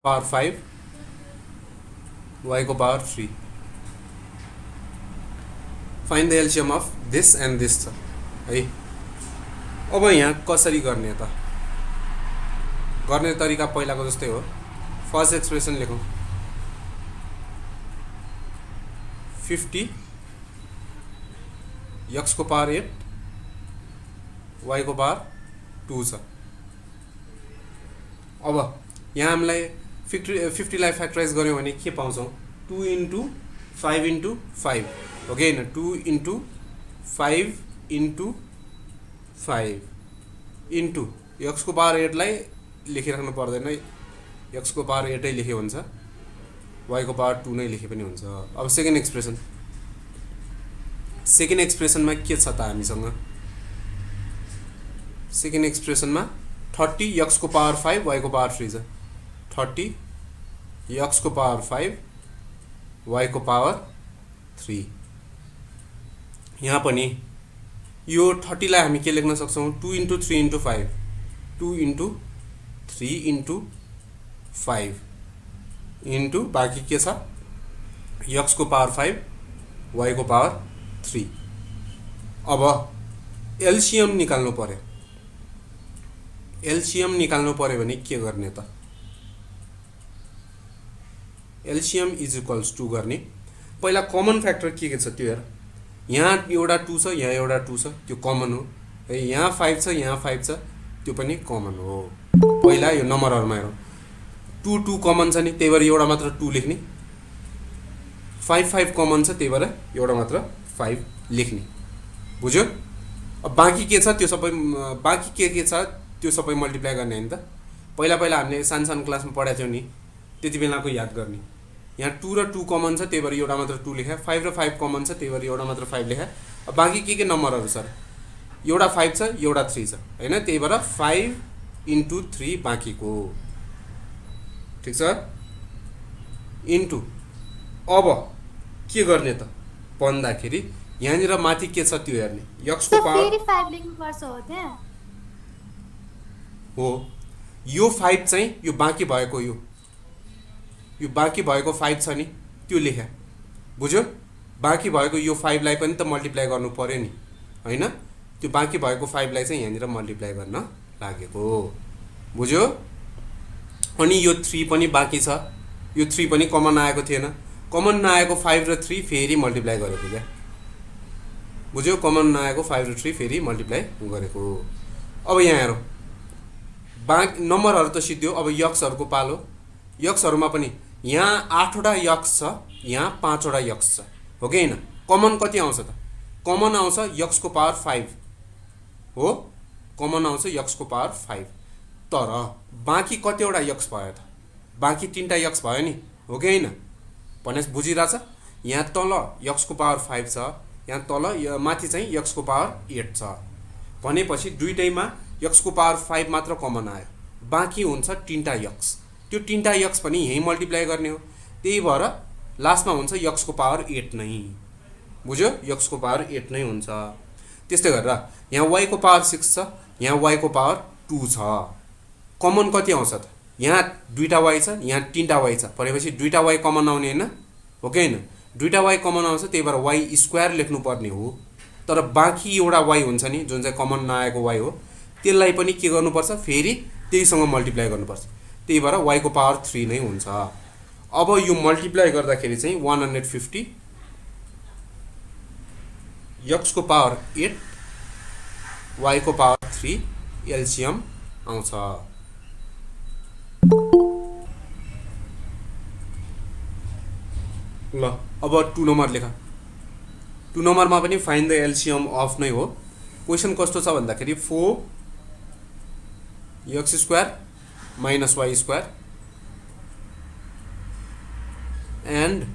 Power 5 y को power 3 find the LCM of this and this छ है। अब यहाँ कसरी गर्ने त? गर्ने तरिका पहिलाको जस्तै हो। फर्स्ट एक्सप्रेसन लेखौँ 50 x को पावर 8 y को पावर 2 छ। अब यहाँ हामीलाई 50 लाई फ्याक्टराइज गऱ्यौँ भने के पाउँछौँ? 2 × 5 × 5 हो कि होइन? 2 × 5 × 5 इन्टु x को पावर 8 लाई लेखिराख्नु पर्दैन, x को पावर 8 लेखे हुन्छ, y को पावर 2 नै लेखे पनि हुन्छ। अब सेकेन्ड एक्सप्रेसनमा के छ त हामीसँग? सेकेन्ड एक्सप्रेसनमा 30 x को पावर 5 y को पावर 3 छ। 30 x को पावर 5 y को पावर 3। यहाँ पनि यो 30 लाई हामी के लेख्न सक्छौँ? 2 × 3 × 5 2 × 3 × 5 इन्टु बाँकी के छ? x को पावर 5 y को पावर 3। अब एलसियम निकाल्नु पर्यो। एलसियम निकाल्नु पर्यो भने के गर्ने त? एलसियम इज इक्वल्स टू गर्ने पहिला कमन फ्याक्टर के छ त्यो हेर। यहाँ एउटा 2 छ, यहाँ एउटा 2 छ, त्यो कमन हो है। यहाँ 5 छ, यहाँ 5 छ, त्यो पनि कमन हो। पहिला यो नम्बरहरुमा हेरौँ। 2 2 कमन छ नि, त्यही भएर एउटा मात्र 2 लेख्ने। 5 5 कमन छ, त्यही भएर एउटा मात्र 5 लेख्ने। बुझ्यो? अब बाँकी के छ त्यो सबै बाँकी के छ त्यो सबै मल्टिप्लाई गर्ने हैन त? पहिला हामीले सानो क्लासमा पढाएको थियौँ नि, त्यति बेलाको याद गर्ने। यहाँ 2 र 2 कमन छ, त्यही भएर एउटा मात्र 2 लेखा। 5 र 5 कमन छ, त्यही भएर एउटा मात्र 5 लेखा। अब बाँकी के नम्बरहरु छ? एउटा 5 छ, एउटा 3 छ हैन? त्यही भएर 5 × 3 बाँकीको। ठीक छ? इन्टु अब के गर्ने त भन्दाखेरि यहाँनिर माथि के छ त्यो हेर्ने। x को पावर फेरि 5 लेख्नु पर्छ हो त्यहाँ? हो। यो 5 चाहिँ यो बाँकी भएको यो बाँकी भएको 5 छ नि, त्यो लेख्या। बुझ्यो? बाँकी भएको यो 5 लाई पनि त मल्टिप्लाई गर्नु पर्यो नि हैन? त्यो बाँकी भएको 5 लाई चाहिँ यहाँनिर मल्टिप्लाई गर्न लागेको। बुझ्यो? अनि यो 3 पनि बाँकी छ। यो 3 पनि कमन आएको थिएन। कमन नआएको 5 र 3 फेरि मल्टिप्लाई गरेको क्या। बुझ्यो? कमन नआएको 5 र 3 फेरि मल्टिप्लाई गरेको। अब यहाँ हेरौँ, बाँकी नम्बरहरु त सिद्धियो। अब यक्सहरुको पालो। यक्सहरुमा पनि यहाँ 8 वटा यक्स छ, यहाँ 5 वटा यक्स छ हो कि हैन? कमन कति आउँछ त? कमन आउँछ x को पावर 5 हो। कमन आउँछ x को पावर 5। तर बाँकी कतिवटा यक्स भयो त? बाँकी 3टा यक्स भयो नि, हो कि हैन? भनेस बुझिराछ? यहाँ तल x को पावर 5 छ, यहाँ तल माथि चाहिँ x को पावर 8 छ। भनेपछि दुईटैमा x को पावर 5 मात्र कमन आयो। बाँकी हुन्छ 3टा यक्स। त्यो 3टा यक्स पनि यही मल्टिप्लाई गर्ने हो। त्यही भएर लास्टमा हुन्छ x को पावर 8 नै। बुझ्यो? x को पावर 8 नै हुन्छ। त्यस्तै गरेर यहाँ y को पावर 6 छ, यहाँ y को पावर 2 छ। कमन कति आउँछ त? यहाँ 2टा y छ, यहाँ 3टा y छ। भनेपछि 2टा y कमन आउने हैन? हो कि हैन? 2टा y कमन आउँछ, त्यही भएर y स्क्वायर लेख्नु पर्ने हो। तर बाँकी एउटा y हुन्छ नि, जुन चाहिँ कमन नआएको y हो, त्यसलाई पनि के गर्नुपर्छ? फेरि त्यहीसँग मल्टिप्लाई गर्नुपर्छ। त्यही भएर y को पावर 3 नै हुन्छ। अब यो मल्टिप्लाई गर्दाखेरि चाहिँ 150 x को पावर 8 y को पावर 3 एलसियम आउँछ। ल अब 2 नम्बर लेख। 2 नम्बरमा पनि फाइन्ड द एलसियम अफ नै हो। क्वेशन कस्तो छ भन्दाखेरि 4x² - y² and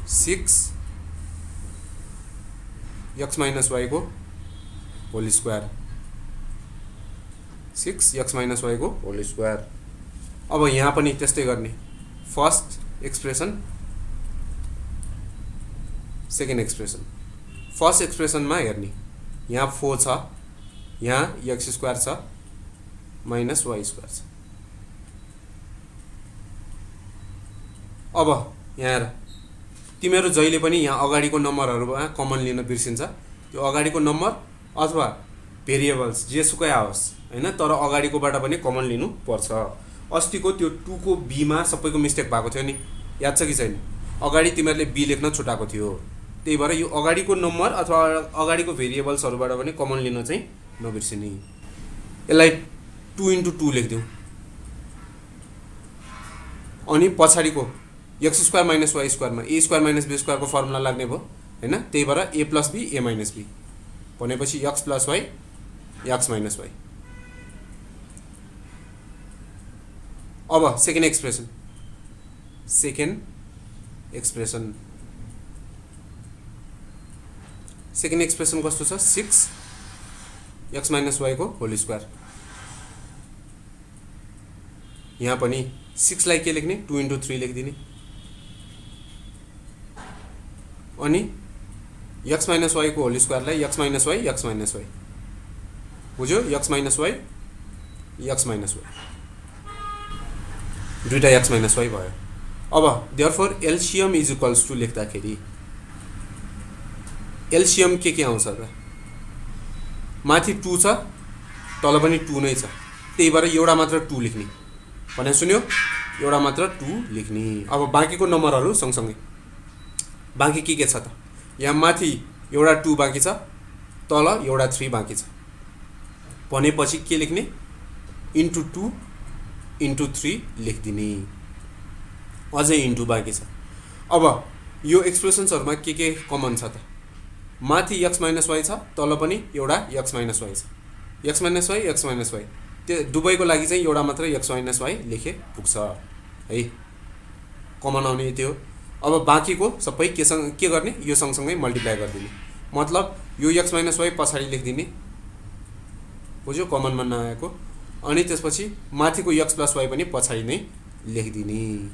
6x - y को होल स्क्वायर। 6x - y को होल स्क्वायर। अब यहाँ पनि त्यस्तै गर्ने। First expression, second expression. First एक्सप्रेसनमा हेर्ने, यहाँ 4 छ, यहाँ x² छ, -y² छ। अब यहाँ हेर, तिमीहरू जहिले पनि यहाँ अगाडिको नम्बरहरूमा कमन लिन बिर्सिन्छ। त्यो अगाडिको नम्बर अथवा भेरिएबल्स जेसुकै आओस् होइन, तर अगाडिकोबाट पनि कमन लिनुपर्छ। अस्तिको त्यो 2 को बीमा सबैको मिस्टेक भएको थियो नि, याद छ कि छैन? अगाडि तिमीहरूले बी लेख्न छुटाएको थियो। त्यही भएर यो अगाडिको नम्बर अथवा अगाडिको भेरिएबल्सहरूबाट पनि कमन लिन चाहिँ नबिर्सिने। यसलाई 2 into 2 लेखिदिउँ, अनि पछाडिको एक्स स्क्वायर माइनस वाई स्क्वायरमा ए स्क्वायर माइनस बी स्क्वायरको फर्मुला लाग्ने भयो होइन। त्यही भएर a plus b a minus b भनेपछि x plus y x minus y. अब सेकेन्ड एक्सप्रेसन कस्तो छ? 6 एक्स माइनस वाईको होल स्क्वायर। यहाँ पनि 6 लाई के लेख्ने? 2 into 3 लेखिदिने। अनि एक्स माइनस वाईको होल स्क्वायरलाई एक्स माइनस वाई बुझ्यो? एक्स माइनस वाई दुईटा एक्स माइनस वाई भयो। अब therefore LCM is equals to लेख्दाखेरि एलसीएम के आउँछ त? माथि 2 छ, तल पनि 2 नै छ, त्यही भएर एउटा मात्र 2 लेख्ने भने सुन्यो, एउटा मात्र 2 लेख्ने। अब बाँकीको नम्बरहरू सँगसँगै बाँकी के छ त? यहाँ माथि एउटा 2 बाँकी छ, तल एउटा 3 बाँकी छ भनेपछि के लेख्ने? इन्टु 2 इन्टु 3 लेखिदिने, अझै इन्टु बाँकी छ। अब यो एक्सप्रेसन्सहरूमा के कमन छ त? माथि एक्स माइनस वाई छ, तल पनि एउटा एक्स माइनस वाई छ। एक्स माइनस वाई त्यो दुवैको लागि चाहिँ एउटा मात्र एक्स माइनस वाई लेखे पुग्छ है, कमन आउने त्यो। अब बाँकीको सबै के गर्ने? यो सँगसँगै मल्टिप्लाई गरिदिने, मतलब यो एक्स माइनस वाई पछाडि लेखिदिने, बुझ्यो? कमनमा नआएको। अनि त्यसपछि माथिको एक्स प्लस वाई पनि पछाडि नै लेखिदिने।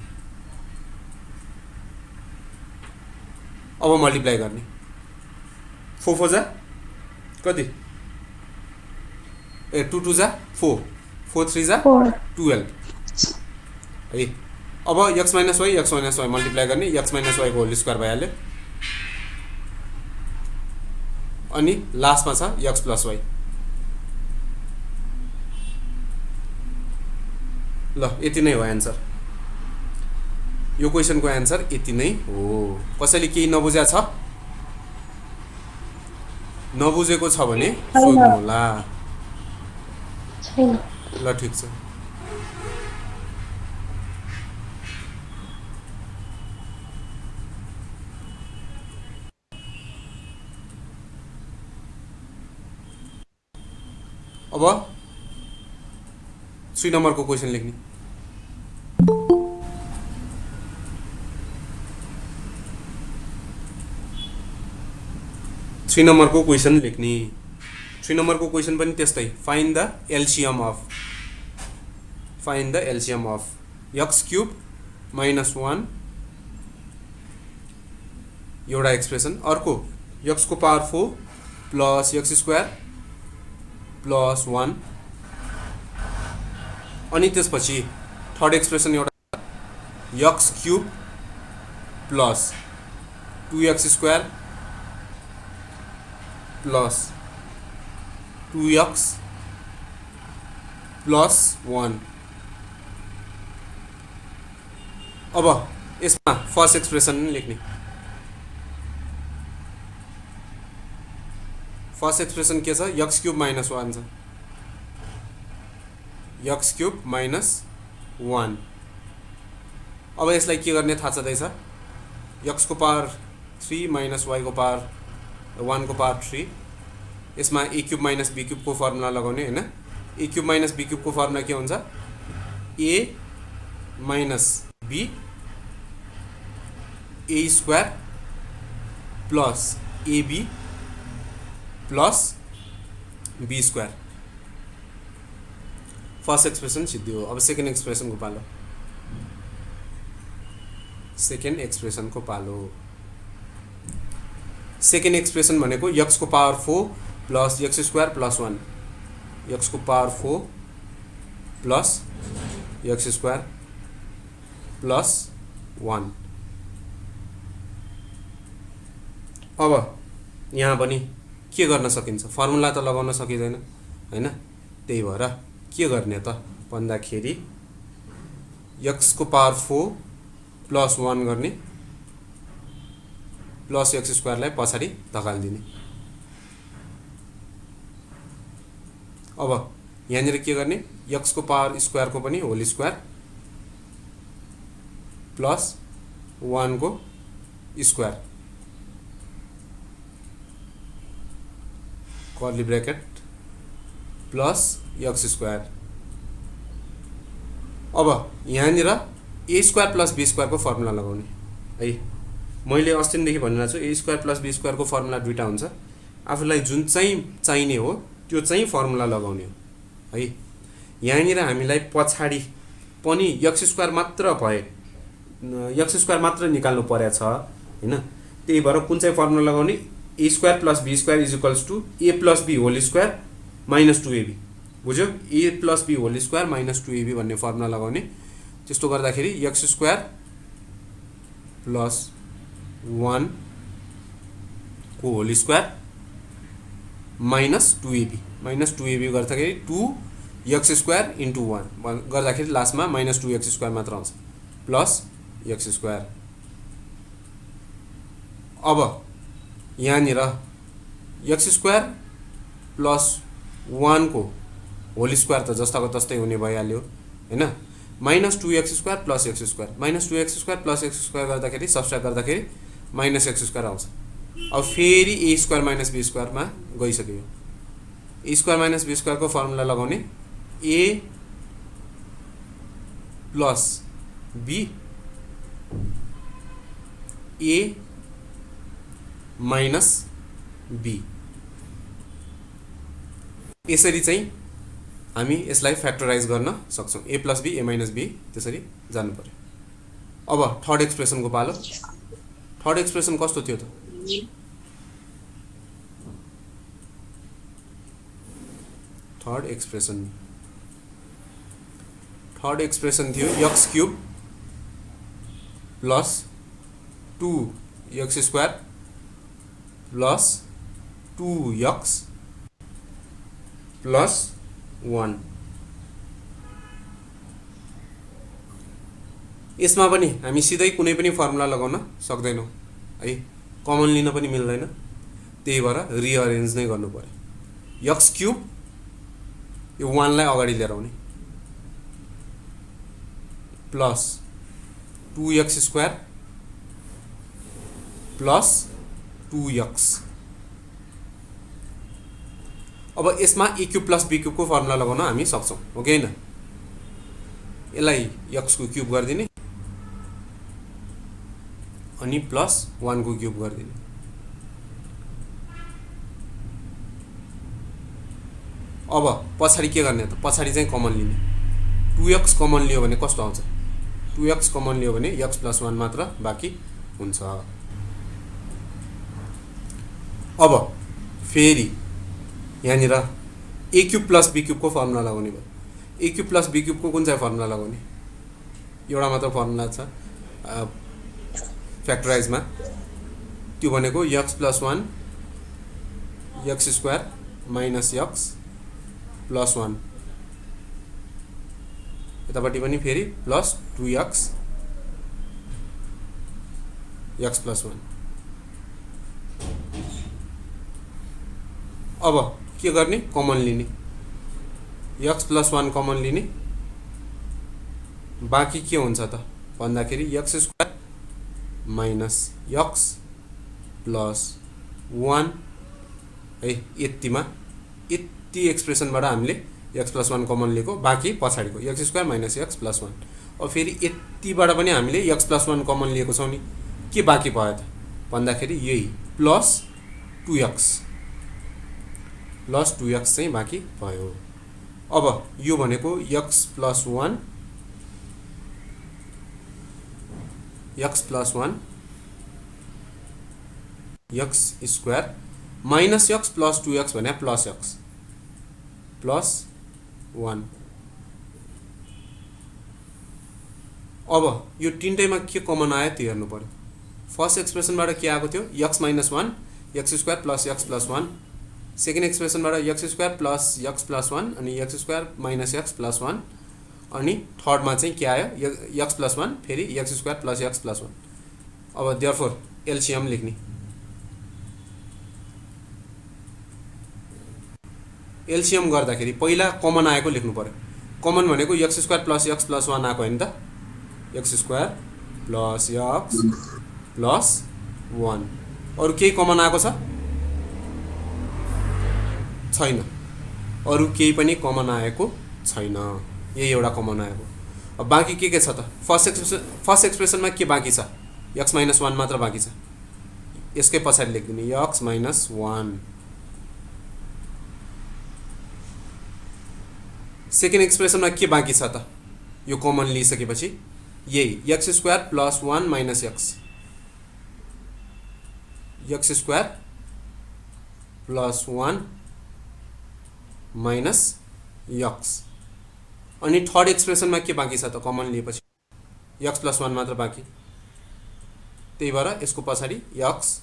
अब मल्टिप्लाई गर्ने, 4 जा कति? 2 2 जा 4, 4 3 जा 12 है। अब एक्स माइनस वाई मल्टिप्लाई गर्ने, एक्स माइनस वाईको होल स्क्वायर भइहाल्यो। अनि लास्टमा छ एक्स प्लस वाई। ल यति नै हो एन्सर। यो क्वेसनको एन्सर यति नै हो। कसैले केही नबुझ्या छ? नबुझेको छ भने सोध्नु होला। ल ठिक छ। अब 3 नम्बरको क्वेसन लेख्ने। थ्री नम्बरको क्वेसन लेख्ने। 3 नम्बरको क्वेसन पनि त्यस्तै, find the LCM of x cube minus 1 एउटा एक्सप्रेसन, अर्को एक्स को power 4 plus x square plus 1, अनि त्यसपछि थर्ड एक्सप्रेसन एउटा x cube plus 2x square plus 2x plus 1। अब यसमा फर्स्ट एक्सप्रेसन लेख्ने। फर्स्ट एक्सप्रेसन के छ? एक्स क्यूब माइनस 1 छ, एक्स क्यूब माइनस 1। अब यसलाई के गर्ने थाहा छँदैछ? एक्स को पावर 3 माइनस वाई को पावर 1 को पावर 3, यसमा a cube minus b cube को फर्मुला लगाउने होइन। A cube minus b cube को फर्मुला के हुन्छ? A minus b a square plus ab plus b square. First expression सिद्धियो। अब सेकेन्ड एक्सप्रेसनको पालो। सेकेन्ड एक्सप्रेसन भनेको एक्स को power 4 plus x square plus 1, x को power 4 plus x square plus 1। अब यहाँ पनि के गर्न सकिन्छ, फर्मुला त लगाउन सकिँदैन हैन। त्यही भएर के गर्ने त भन्दाखेरि x को पावर 4 प्लस 1 गर्ने प्लस x स्क्वायरलाई पछाडि धकाल्दिने। अब यहाँनिर के गर्ने, x को पावर स्क्वायर को पनि होल स्क्वायर प्लस 1 को square curly bracket plus x square. अब यहाँनिर a square plus b square को फर्मुला लगाउने है। मैले अस्तिदेखि भनिरहेको छु a square plus b square को फर्मुला दुईटा हुन्छ, आफूलाई जुन चाहिँ चाहिने हो त्यो चाहिँ फर्मुला लगाउने हो है। यहाँनिर हामीलाई पछाडि पनि x स्क्वायर मात्र भए, x स्क्वायर मात्र निकाल्नु परेछ हैन। त्यही भएर कुन चाहिँ फर्मुला लगाउने, a square plus b square is equals to a plus b whole square minus 2ab। बुझ्यो, a plus b whole square minus 2ab भन्ने फर्मुला लगाउने। त्यस्तो गर्दाखेरि x स्क्वायर प्लस 1 को होल स्क्वायर माइनस 2ab गर्दाखेरि 2x square into 1 गर्दाखेरि लास्टमा minus 2x square मात्र आउँछ प्लस x स्क्वायर। अब यहाँनिर x स्क्वायर प्लस 1 को होल स्क्वायर त जस्ताको तस्तै हुने भइहाल्यो हैन। Minus 2x square plus x square, minus 2x square plus x square गर्दाखेरि सब्ट्र्याक्ट गर्दाखेरि माइनस x स्क्वायर आउँछ। अब फेरि a स्क्वायर माइनस b स्क्वायरमा गइसक्यो। a square minus b square को फर्मुला लगाउने, a plus b a minus b। यसरी चाहिँ हामी यसलाई फ्याक्टराइज गर्न सक्छौं। a plus b a minus b त्यसरी जानु पर्यो। अब थर्ड एक्सप्रेसन को पालो। थर्ड एक्सप्रेसन कस्तो थियो त, थर्ड एक्सप्रेसन थियो x cube plus 2x square plus 2x plus 1। यसमा पनि हामी सिधै कुनै पनि फर्मुला लगाउन सक्दैनौं है, कमन लिन पनि मिल्दैन। त्यही भएर रिअरेन्ज नै गर्नु पर्यो। x क्यूब यो 1 लाई अगाडि लिएर आउने plus 2x square plus 2x। अब यसमा a cube plus b cube को फर्मुला लगाउन हामी सक्छौं, हो कि हैन। यसलाई x को क्यूब गर्दिने अनि प्लस 1 को क्यूब गर्दिने। अब पछाडि के गर्ने त, पछाडि चाहिँ कमन लिने। 2x कमन लियो भने कस्तो आउँछ, 2x कमन लियो भने x प्लस 1 मात्र बाँकी हुन्छ। अब फेरि यहाँनिर a cube plus b cube को फर्मुला लगाउने भयो। a cube plus b cube को कुन चाहिँ फर्मुला लगाउने, एउटा मात्र फर्मुला छ फ्याक्टराइजमा, त्यो भनेको x plus 1 x square minus x plus 1, यतापट्टि पनि फेरि प्लस 2x x प्लस 1। अब के गर्ने, कमन लिने, x प्लस 1 कमन लिने, बाँकी के हुन्छ त भन्दाखेरि x square minus x plus 1 है। यति एक्सप्रेसनबाट हामीले x प्लस 1 कमन लिएको, बाँकी पछाडिको x square minus x plus 1। अब फेरि यतिबाट पनि हामीले x प्लस 1 कमन लिएको छौं नि, के बाँकी भयो त भन्दाखेरि यही प्लस 2x चाहिँ बाँकी भयो। अब यो भनेको x plus 1 x square minus x plus 2x भने प्लस x प्लस 1। अब यो तीनटैमा के कमन आयो त्यो हेर्नु पर्यो। फर्स्ट एक्सप्रेसनबाट के आएको थियो x - 1 x² + x + 1, second एक्सप्रेसनबाट x² + x + 1 अनि x² - x + 1 अनि थर्डमा चाहिँ के आयो x + 1 फेरि x² + x + 1। अब देयरफोर एलसीएम लेख्ने, एलसीएम गर्दाखेरि पहिला कमन आएको लेख्नु पर्यो। कमन भनेको x² + x + 1 आएको हैन त, x² + x + 1। अरु केही कमन आएको छ छैन, अरु केही पनि कमन आएको छैन, यही एउटा कमन आएको। अब बाँकी के छ त, फर्स्ट एक्सप्रेसनमा के बाँकी छ x - 1 मात्र बाँकी छ, यसकै पछाडि लेखिदिने x - 1। सेकेन्ड एक्सप्रेसनमा के बाँकी छ त, यो कमन लिइसकेपछि यही x² + 1 - x, x² + 1 - x। अनि थर्ड एक्सप्रेसनमा के बाँकी छ त कमन लिएपछि x + 1 मात्र बाँकी, त्यही भएर यसको पछाडि x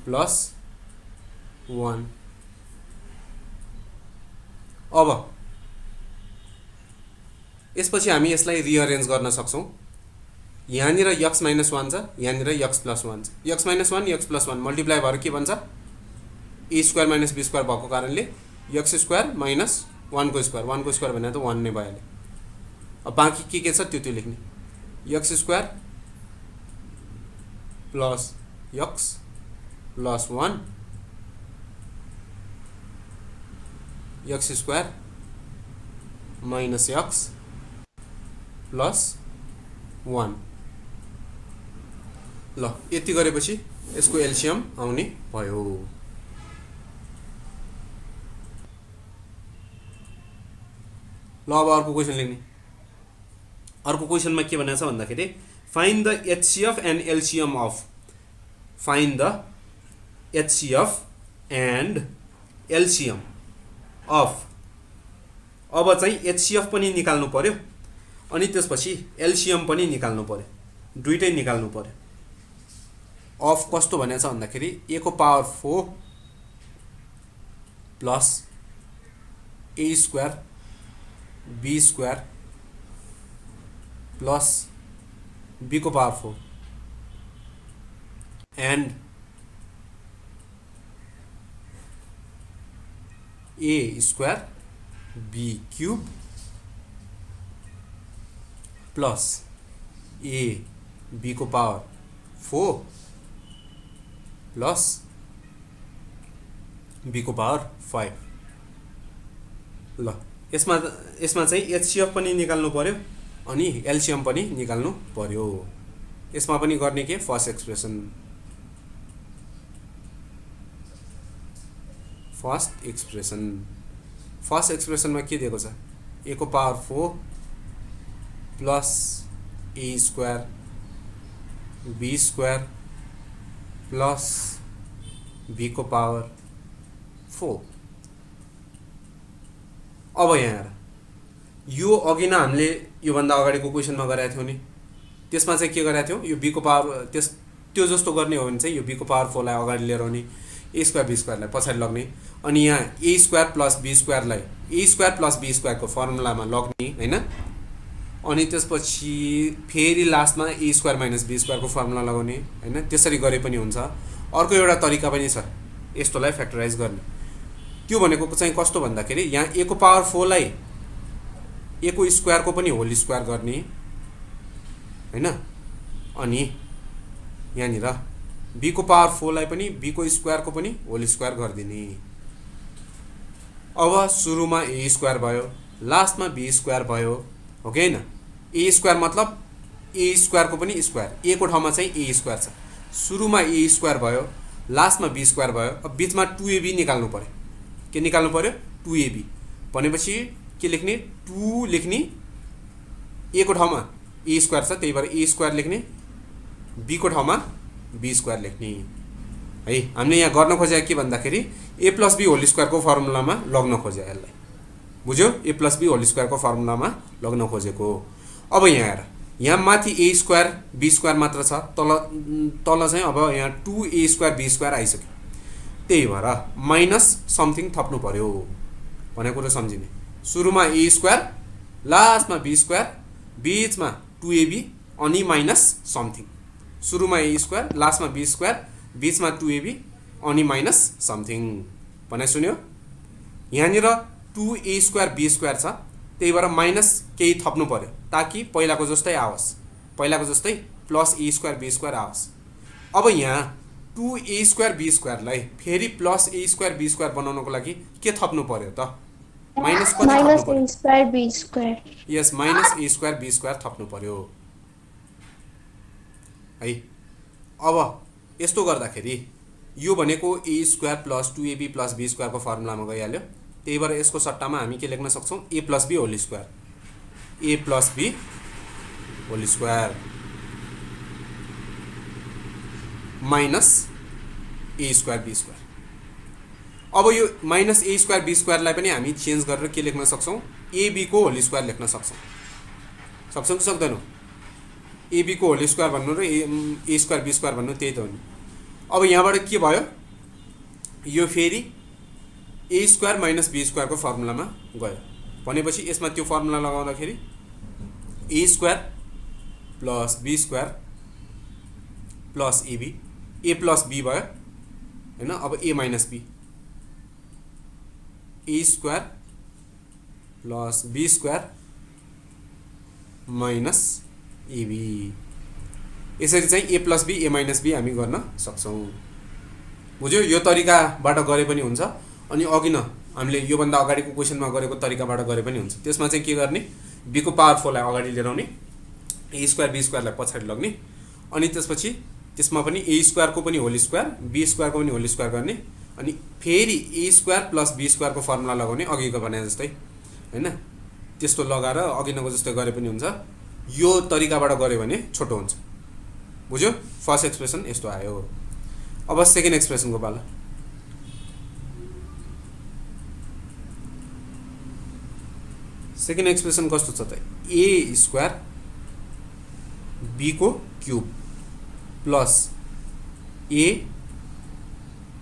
+ 1। अब यसपछि हामी यसलाई रिअरेन्ज गर्न सक्छौं। यहाँनिर x - 1 छ, यहाँनिर x + 1 छ, x - 1 x + 1 मल्टिप्लाई भएर के बन्छ a² - b² भएको कारणले x² - 1 को स्क्वायर, 1 को स्क्वायर भने त 1 नै भइहाल्यो। अब बाँकी के छ त्यो लेख्ने, x² + x + 1 x² - x + 1। ल यति गरेपछि यसको एलसीएम आउने भयो। ल अब अर्को क्वेशन लेख्ने। अर्को क्वेशनमा के भनेको छ भन्दाखेरि find the HCF and LCM of, find the HCF and LCM of. अब चाहिँ एचसीएफ पनि निकाल्नु पर्यो अनि त्यसपछि एलसीएम पनि निकाल्नु पर्यो, दुईटै निकाल्नु पर्यो। अफ कस्तो भनेको छ भन्दाखेरि a को power 4 plus a square b square plus b को power 4 and a square b cube plus a b को पावर 4 प्लस b को पावर 5। ल यसमा चाहिँ एचसीएफ पनि निकाल्नु पर्यो अनि एलसीएम पनि निकाल्नु पर्यो। यसमा पनि गर्ने के फर्स्ट एक्सप्रेसनमा के दिएको छ a को power 4 plus a square b square plus b को पावर 4। अब यहाँ यो अघि नै हामीले यो भन्दा अगाडिको क्वेशनमा गरेका थियौं नि, त्यसमा चाहिँ के गरेका थियौं, यो b को पावर त्यो जस्तो गर्ने हो भने चाहिँ यो b को पावर 4 लाई अगाडि लिएर आउने, a स्क्वायर b स्क्वायर लाई पछाडि लग्ने अनि यहाँ a square plus b square लाई a square plus b square को फर्मुलामा लग्ने हैन। अनि त्यसपछि फेरि लास्टमा a square minus b square को फर्मुला लगाउने हैन। त्यसरी गरे पनि हुन्छ। अर्को एउटा तरिका पनि छ यस्तोलाई फ्याक्टराइज गर्ने। त्यो भनेको चाहिँ कस्तो भन्दाखेरि यहाँ a को पावर 4 लाई a को स्क्वायर को पनि होल स्क्वायर गर्ने हैन। अनि यहाँनिर b को पावर 4 लाई पनि b को स्क्वायर को पनि होल स्क्वायर गरिदिने। अब सुरुमा a स्क्वायर भयो, लास्टमा b स्क्वायर भयो, हो कि हैन। a स्क्वायर मतलब a स्क्वायर को पनि स्क्वायर, a को ठाउँमा चाहिँ a स्क्वायर छ, सुरुमा a स्क्वायर भयो, लास्टमा b स्क्वायर भयो। अब बीचमा 2ab निकाल्नु पर्यो। के निकाल्नु पर्यो 2ab भनेपछि के लेख्ने 2 लेख्ने, a को ठाउँमा a स्क्वायर छ त्यही भएर a स्क्वायर लेख्ने, b को ठाउँमा b स्क्वायर लेख्ने है। हामीले यहाँ गर्न खोजेको के भन्दाखेरि a + b होल स्क्वायर को फर्मुलामा लग्न खोजे, यसलाई बुझ्यो, a + b होल स्क्वायर को फर्मुलामा लग्न खोजेको। अब यहाँ हेर यहाँ माथि ए स्क्वायर बी स्क्वायर मात्र छ, तल तल चाहिँ अब यहाँ 2a स्क्वायर बी स्क्वायर आइसक्यो। त्यही भएर माइनस समथिङ थप्नु पर्यो भन्ने कुरा सम्झिने। सुरुमा ए स्क्वायर, लास्टमा बी स्क्वायर, बीचमा 2ab अनि माइनस समथिङ। सुरुमा ए स्क्वायर, लास्टमा बी स्क्वायर, बीचमा 2ab अनि माइनस समथिङ भने सुन्यो। यहाँनिर 2a स्क्वायर बी स्क्वायर छ, त्यही भएर माइनस केही थप्नु पर्यो ताकि पहिलाको जस्तै आओस्, पहिलाको जस्तै plus a square b square आओस्। अब यहाँ 2a स्क्वायर बी स्क्वायरलाई फेरि plus a square b square बनाउनको लागि के थप्नु पर्यो त? माइनस कति थप्नु पर्यो? A square b square. Yes, minus a square b square थप्नु पर्यो है। अब यस्तो गर्दाखेरि यो भनेको a square plus 2ab plus b स्क्वायरको फर्मुलामा गइहाल्यो। त्यही भएर यसको सट्टामा हामी के लेख्न सक्छौँ? A plus b whole square, a plus b whole square minus a square b square. अब यो माइनस ए स्क्वायर बी स्क्वायरलाई पनि हामी चेन्ज गरेर के लेख्न सक्छौँ? एबीको होल स्क्वायर लेख्न सक्छौँ। सक्छौँ कि सक्दैनौँ? एबीको होल स्क्वायर भन्नु र ए स्क्वायर बी स्क्वायर भन्नु त्यही त हो नि। अब यहाँबाट के भयो? यो फेरि ए स्क्वायर माइनस बी स्क्वायरको फर्मुलामा गयो भनेपछि यसमा त्यो फर्मुला लगाउँदाखेरि a square plus b square plus ab, a plus b भयो होइन। अब a minus b, a square plus b square minus ab. यसरी चाहिँ a plus b a minus b हामी गर्न सक्छौँ। बुझ्यो? यो तरिकाबाट गरे पनि हुन्छ अनि अघि न हामीले योभन्दा अगाडिको क्वेसनमा गरेको तरिकाबाट गरे पनि हुन्छ। त्यसमा चाहिँ के गर्ने? बीको पावर 4 लाई अगाडि लिएर आउने, ए स्क्वायर बी स्क्वायरलाई पछाडि लग्ने, अनि त्यसपछि त्यसमा पनि ए स्क्वायरको पनि होल स्क्वायर बी स्क्वायरको पनि होल स्क्वायर गर्ने, अनि फेरि ए स्क्वायर प्लस बी स्क्वायरको फर्मुला लगाउने अघिको भने जस्तै होइन। त्यस्तो लगाएर अघिनको जस्तै गरे पनि हुन्छ। यो तरिकाबाट गऱ्यो भने छोटो हुन्छ। बुझ्यो? फर्स्ट एक्सप्रेसन यस्तो आयो। अब सेकेन्ड एक्सप्रेसनको पाला। सेकेन्ड एक्सप्रेसन कस्तो छ त? ए स्क्वायर बी को क्यूब प्लस ए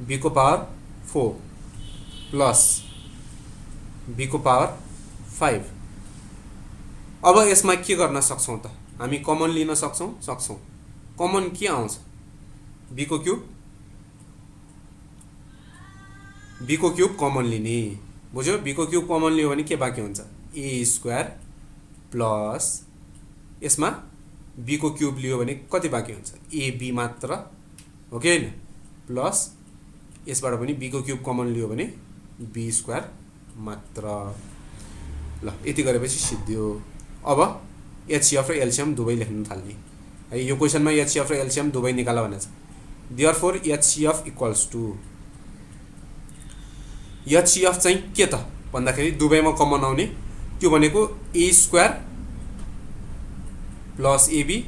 बी को पावर 4 प्लस बी को पावर 5। अब यसमा के गर्न सक्छौँ त? हामी कमन लिन सक्छौँ? सक्छौँ। कमन के आउँछ? बी को क्यूब, बी को क्यूब कमन लिने। बुझ्यो? बी को क्यूब कमन लियो भने के बाँकी हुन्छ? ए स्क्वायर प्लस यसमा बी को क्यूब लियो भने कति बाँकी हुन्छ? एबी मात्र हो कि होइन? प्लस यसबाट पनि बी को क्यूब कमन लियो भने बी स्क्वायर मात्र। ल, यति गरेपछि सिद्धियो। अब एचसीएफ र एलसीएम दुवै लेख्न थाल्ने है। यो क्वेसनमा एचसीएफ र एलसीएम दुवै निकाल भनेको छ। Therefore HCF equals to, HCF चाहिँ के त भन्दाखेरि दुवैमा कमन आउने, त्यो भनेको a square plus ab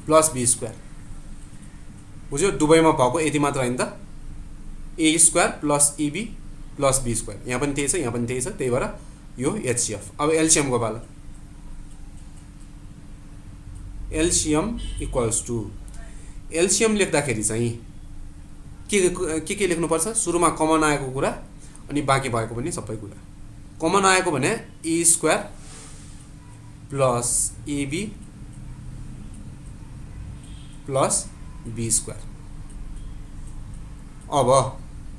plus b square. बुझ्यो? दुवैमा भएको यति मात्र होइन त? A square plus ab plus b square. यहाँ पनि त्यही छ, यहाँ पनि त्यही छ। त्यही भएर यो एचसीएफ। अब एलसीएमको पाला। एलसीएम इक्वल्स टु, एलसीएम लेख्दाखेरि चाहिँ के लेख्नुपर्छ? सुरुमा कमन आएको कुरा अनि बाँकी भएको पनि सबै कुरा। कमन आएको भने a square plus ab plus b square. अब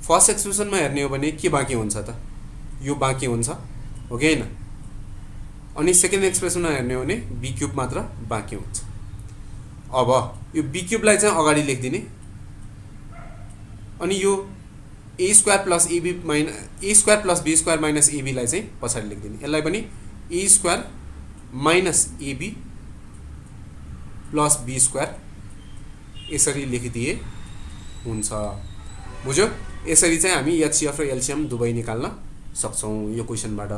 फर्स्ट एक्सप्रेसनमा हेर्ने हो भने के बाँकी हुन्छ त? यो बाँकी हुन्छ हो कि होइन? अनि सेकेन्ड एक्सप्रेसनमा हेर्ने हो भने बी क्यूब मात्र बाँकी हुन्छ। अब यो बी क्यूबलाई चाहिँ अगाडि लेखिदिने, अनि यो a square plus ab a square plus b square minus एबीलाई चाहिँ पछाडि लेखिदिने। यसलाई पनि a square minus ab plus b square यसरी लेखिदिए हुन्छ। बुझ्यो? यसरी चाहिँ हामी एचसीएफ र एलसीएम दुवै निकाल्न सक्छौँ यो क्वेसनबाट।